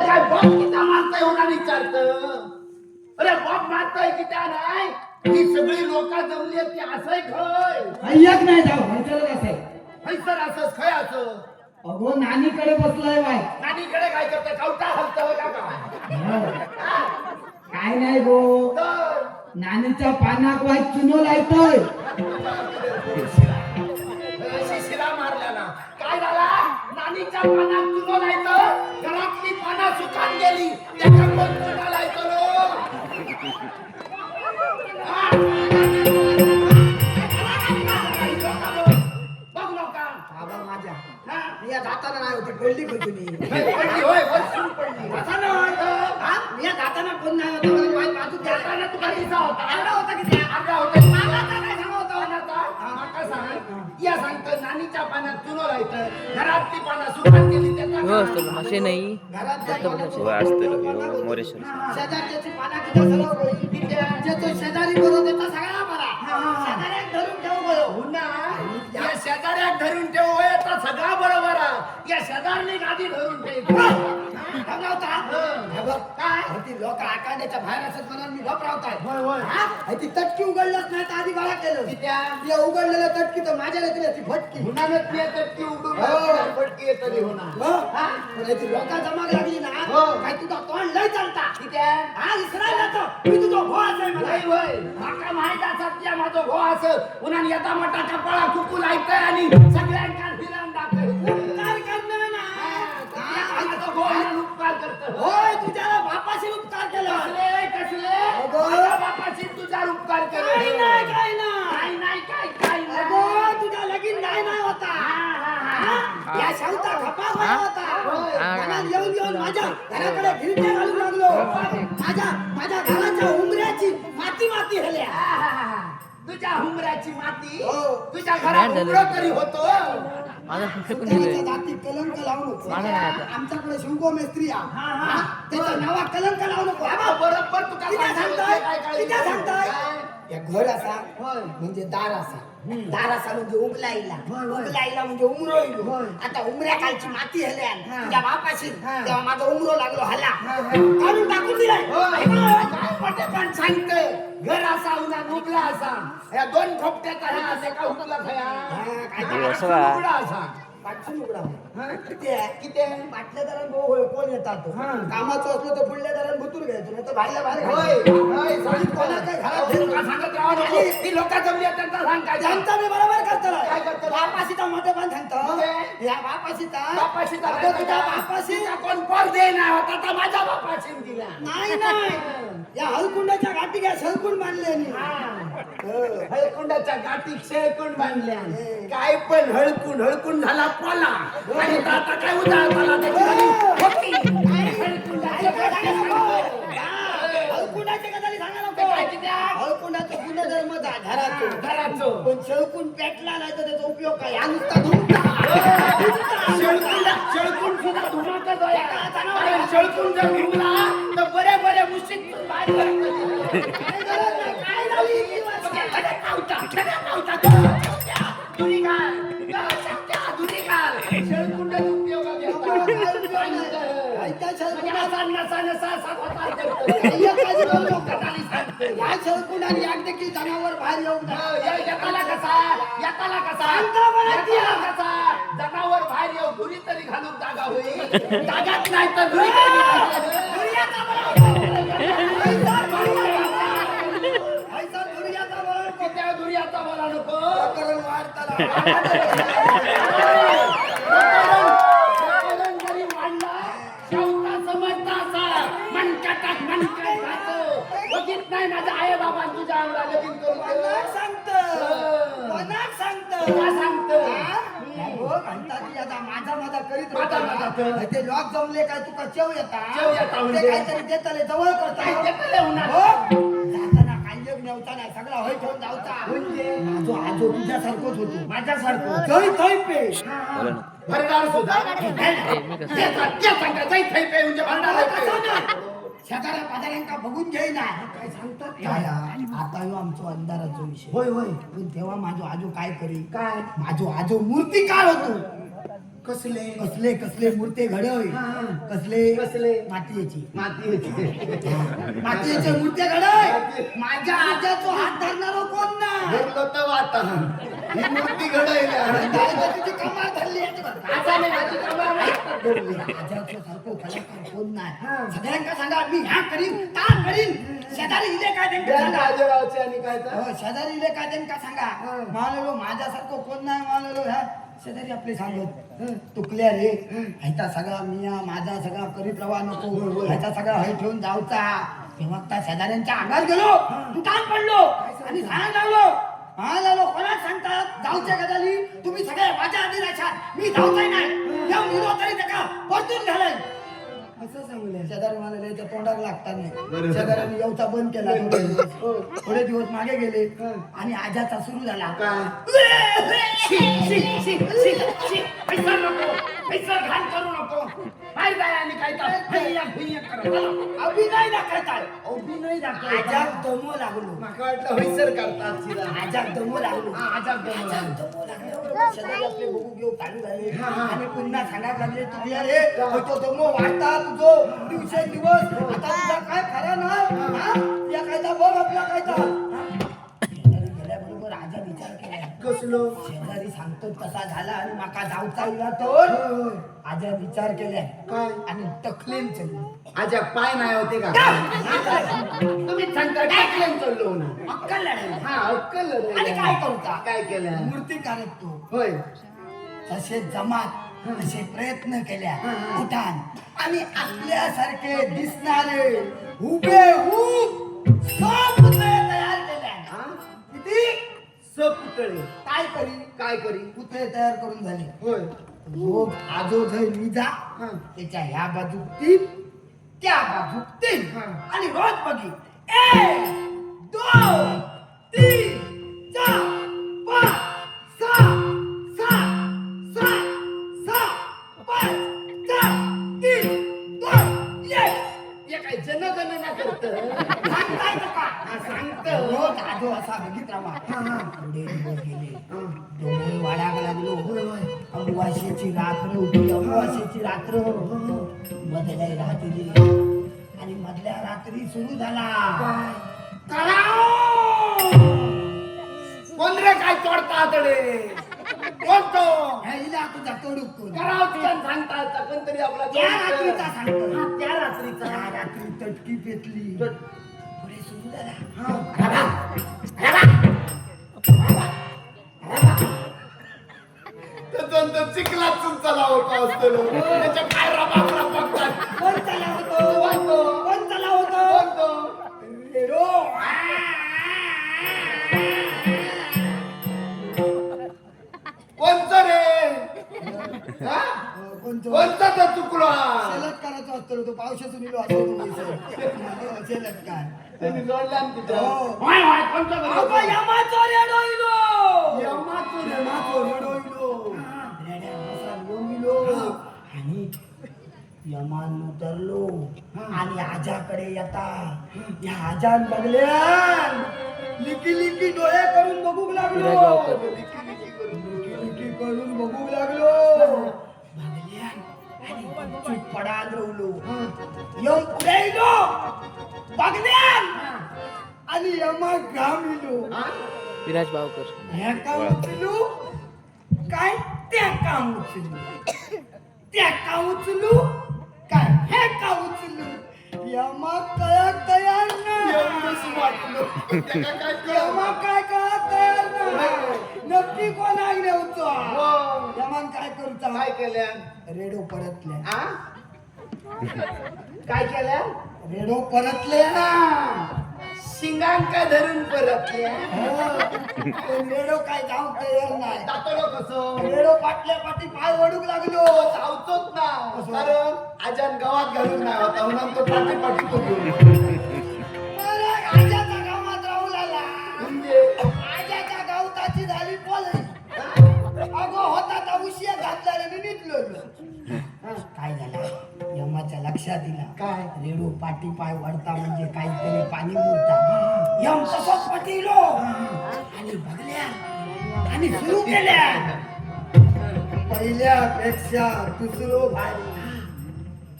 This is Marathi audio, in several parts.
काय बाप किती मारतोय होणार विचारत. अरे बाप मारतोय की त्या नाही ही सगळी लोक जमली ती असंय खय एक नाही जाऊ हलचलच असेल. सर असंच खय असं. अगो नानीकडे बसलाय बाय. नानीकडे काय करतोय कवटा हलतोय का काय. काय नाही गो नानीच्या पानाक वाय चुनो लायतोय. शिशिरा मारल्या ना काय झाला नानीच्या पानात चुनो लायतं घरातली पाना सुकान गेली त्याच्या कोण चुना लायतो रो. बघ नका बाबा माझ्या या जाताना नाही होती पडली का तुम्ही. पडली होय वरसून पडली जाताना या जाताना कोण नाही होता मला वाईट बाजू जाताना तुला दिसा होता आला होता की त्या आला होता मला तर काय सांगा होता माका सांग या सांगतं नानीच्या पानात चुनो लायतं घरातली पाना सुकान गेली त्याचा मासे नाही घरात मोरेश्वर शेजारच्याची पाना किती सरळ जे तो शेजारी बरोबर त्याचा सगळा बरा शेजाऱ्याक धरून ठेव गयो हुना या शेजाऱ्याक धरून ठेव होय आता सगळा बरोबर आहे या शेजारने गादी धरून ठेव काय ती लोक आकांड्याच्या बाहेर असत म्हणून मी गप राहताय. होय होय ती तटकी उघडलंच नाही तर आधी बाळा केलं त्या उघडलेलं तटकी तर माझ्या लेकरं ती फटकी हुनानच मी आता ती उडून फटकी येत तरी होणार ती लोक जमाग लागली ना हो. काय तुझा तोंड लय चालता ठीक आहे हा इसरायला तर मी तुझा भो असेल मला नाही होय माका माहित असत त्या माझं भो असं उन्हान येता मटाच्या पळा कुकू लायतंय आणि सगळ्यांका फिरान दाखवतंय. उपकार करणार ना माझं भो म्हणून उपकार करतं. होय तुझ्या बापाशी उपकार केला कसले अगं. माझ्या बापाशी तुझा उपकार केले काय नाही काय काय नाही काय नाही अगो तुझा लगीन नाही होता या शांता खपा होता मनात येऊन येऊन माझ्या घराकडे गिरट्या घालू लागलो माझ्या घराच्या उंबऱ्याची माती माती हेल्या तुझ्या हुमऱ्याची माती हो. तुझ्या घरात उघडं तरी होतो. माझा फेकून त्याच्या दिले जाती कलंक लावू नको माझा नाही आता. आमच्याकडे शिवगो मेस्त्री त्याच्या नावा कलंक लावू नको बाबा, बरोबर तू किती सांगताय किती सांगताय काय? या घर असा होय. म्हणजे दार असा दार असा म्हणजे उगलाईला उगलाईला म्हणजे उमरो इलो आता उमऱ्या खालची माती हेल्यान त्या बापाशी तेव्हा माझा उमरो लागलो हाला काढून टाकून दिलाय होय. काय मोठे पण सांगते घर असा उन्हा उगला असा या दोन खोपट्याचा ह्या असे का उगला खया असं का? उघडा असा पाठसून उघडा किती आहे किती आहे पाटल्या दरान कोण येतात कामाचं असलं तर पुढल्या दरान भुतूर घ्यायचं नाही तर बाहेरला बाहेर होय घालायचं. होय सांग कोणाच्या घरात अहो, फिरू तुका सांगत राहा नको. ती लोक जमली आहेत, त्यांचा सांग काय त्यांचा मी बरोबर करतो काय करतो? बापाशीचा मोठेपण सांगतो म्हणजे? या बापाशीचा बापाशीचा अगं तुझ्या बापाशी कोण पर दे ना होता तर माझ्या बापाशी दिला नाही या हलकुंडाच्या गाठी घ्या सलकुंड बांधले हळकुंडाच्या गाठी शेळकुंड बांधल्या काय पण हळकुंड झाला पाला आणि आता काय उजाळ झाला त्याची झाली होती. हलकुंडाचे कदाली सांगा ते काय नको किती आहे? हळकुंडाचं गुणधर्म घराचं घराचं पण सळकुंड पेटला नाही तर त्याचा उपयोग काय हा नुसता धुमटा शेळकुंड सुद्धा धुमाकच आहे. कारण शेळकुंड जर घुमला तर बरे बरे मुशीत बाहेर पडतात. काय झाली ही वर्ष? दुरी घाल. दुरी घाल. शेळकुंडाचा उपयोग आहे. त्या म्हणजे असा नसा नसा असा होता करतो. कटाली सांगते. या सळकुंडाने याक देखील जनावर बाहेर येऊ नये. याला कसा सांगता मला ती. याला कसा जनावर बाहेर येऊ धुरी तरी घालून जागा होईल जागाच नाही तर धुरी तरी ऐसा दुर्याचा बळ त्या धुरीचा मला नको प्रकरण वाढताना प्रकरण जरी वाढला शेवटा समजता असा मनकाटात मनकाट जातो बघित नाही माझा आहे बाबा तुझ्या अंगाला लगीन करून कोणाक सांगतं? काय सांगतं? माझा करीत माझा राहता. ते लॉक जमले काय तुका चेव येता चेव येता म्हणजे? ते काहीतरी देताले जवळ करता काय देताले होणार? जाताना काही एक नेवता नाही सगळा होय ठेवून जाऊचा म्हणजे? माझो आजो तुझ्यासारखंच होतो माझ्यासारखं जय थै पे बोला ना भरडार सुद्धा मी कसं म्हणजे भरडार शेजाऱ्या पाजाऱ्यांका बघून घेईना काय सांगतात काय आता ह्यो आमचा अंधाराचा विषय होय होय पण तेव्हा माझो आजो काय करी काय माझो आजो मूर्तिकार होतो कसले कसले कसले मूर्ती घडय कसले कसले? मातीची मातीचे मातीचे मूर्ती घडय माझ्या आजाचो हात धरणारो कोण ना बोललो तर वाटा ही मूर्ती घडवल्या तुझी कमाल धरली आहे बघ. आजाने माझी कमाल धरली. आजाचो सारखो कलाकार कोण नाही सगळ्यांका सांगा मी ह्या करीन ता करीन शेजारी इले काय त्यांका त्या सांगा राजेरावचे आणि काय तर हो, शेजारी इले काय त्यांका सांगा मानलो माझ्यासारखं कोण नाही मानलो ह्या शेजारी आपले सांगत तुकल्या रे ह्याचा सगळा मिया माझा सगळा करीत रवा नको ह्याचा सगळा हय ठेवून जाऊचा तेव्हा त्या शेजाऱ्यांच्या अंगात गेलो तुटान पडलो आणि सांग लागलो हा लालो कोणाच सांगतात जाऊच्या गजाली तुम्ही सगळे माझ्या आधी राहशात मी जाऊचाय नाही या मुलो तरी त्याका परतून घालाय असं सांगले शेजारी म्हणाले त्या तोंडाला लागता नाही शेजाऱ्यांनी येऊचा बंद केला थोडे दिवस मागे गेले आणि आजाचा सुरू झाला पैसा नको पैसा घाण करू नको बाहेर जाय आणि काय तर भैया भैया करा अभिनय दाखवताय अभिनय दाखव आजाक दमो लागलो माका वाटलं हैसर करतात शिरा आजाक दमो लागलो आजाक दमो लागलो. दमो लागल्यावर शेजारी आपले बघू घेऊ चालू झाले आणि पुन्हा सांगायला लागले तुझ्या रे तो दमो वाढता तुझो दिवसेंदिवस आता तुझा काय खरा नाही या कायदा बघ आपला कायदा शेजारी गेल्याबरोबर आजा विचार केला कसलो शेजारी सांगतो तसा झाला आणि माका जाऊचा इला तर आजा विचार केलाय काय आणि तकलीन चढली आजा पाय नाही होते का तुम्ही सांगता टाकलेन चाललो ना अक्कल लढाई हा अक्कल आणि काय करूचा काय केलं मूर्ती काढत तो होय तसे जमात तसे प्रयत्न केल्या उठान आणि आपल्यासारखे दिसणारे हुबेहूब सब पुतळे तयार केल्या हा किती सपुतळे काय करी पुतळे तयार करून झाले होय रोज आजो जय निजा हा. त्याच्या ह्या बाजू 3 त्या बाजू 3 हा. आणि रोज बघी 1 2 3 4 5 6 7 5 4 3 2 हे काय जनगणना करत सांगताय का सांगत रोज आजो असा बघित राहा पुढे दिवस गेले डोंगर वाढायला लागलो अमावास्येची रात्र होती अमावास्येची रात्र मधल्या रात्री आणि मधल्या रात्री सुरू झाला कोण रे काय तोडता तडे कोणतो हिला तुझा तोडूक कोण करावं सांगता कोणतरी आपला त्या रात्रीचा सांगतो हा, त्या रात्रीचा त्या रात्री तटकी पेटली तट- पुढे सुरू झाला त्याच्यानंतर चिखलातून चलावं पाऊस त्याच्या काय रबाब बघतात कोण चला होतो कोण चला होतो रेडो कोणचं रे हा? कोणतो कोणचा तो चुकला शेलटकाराचा असतो तो पावसातून इलो असतो शेलटकार त्यांनी जोडला ना तिथं. हो. होय, होय, कोणचा बरं? अगं यमाचो रेडो इलो यमाचं रे, यमाचो माचं. रेडो इलो रेड्या बसा येऊन इलो आणि यमान उतरलो आणि आजाकडे येता या आजान बघल्यान लिकी लिकी डोळे करून बघू लागलो लिकी करून बघू लागलो बघल्यान आणि चूप पडाल रवलो यम पुढे इलो बघल्यान आणि यमा घाम इलो हा? विराज भावकर ह्या काम उचलू काय त्या काम उचलू त्या काम उचलू काय हे काम उचलू यमा कळा तयार एवढंच नाही वाटलं. त्याला काय कळलं? यमा काय कळा तयार नाही नक्की कोण आहे होतो हो. यमान काय करूचा काय केल्या रेडो परतल्या आ? काय केल्या रेडो परतल्या शिंगांका धरून परतल्या पण रेडो काय जाऊ तयार नाही दातलो कसं रेडो पाटल्या पाठी पाय वडूक लागलो धावतोच ना कारण आजान गावात घालून नाही होता म्हणून तो पाठी पाठी तो घेऊन. अरे, आजाचा गावात राहू लागला म्हणजे आजाच्या गावताची झाली पोल अगो होता तर उशिया घातला आणि निघलो काय झालं यमाच्या लक्षात दिला काय? रेडू पाठी पाय वडता म्हणजे काहीतरी पाणी मुरता यम तसंच पटिलो आणि बघल्या आणि सुरू केल्या पहिल्यापेक्षा दुसरं भारी,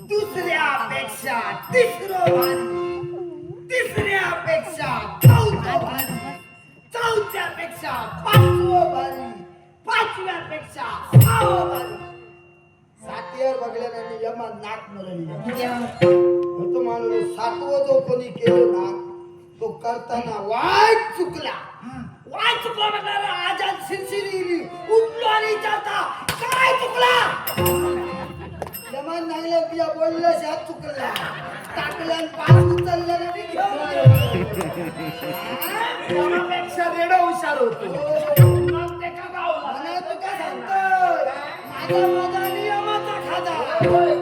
दुसऱ्यापेक्षा तिसरं भारी, तिसऱ्यापेक्षा चौथं भारी, चौथ्यापेक्षा पाचवं भारी, पाचव्यापेक्षा सहावं भारी. सातीवर बघल्याने यमा नाक मरली. तो माणूस सातवं जो कोणी केलं ना तो करताना वाईट चुकला. वाईट चुकला म्हटल्यावर आजाद सिरसिरी उठलो आणि विचारता काय चुकला. यमान नागल्या तुझ्या बोललं शात चुकला. टाकल्यान पाच उचलल्या आणि त्यापेक्षा रेडा हुशार होतो. मग ते का गावला? मला तुका सांगतो माझा माझा नियमाचा खादा. होय,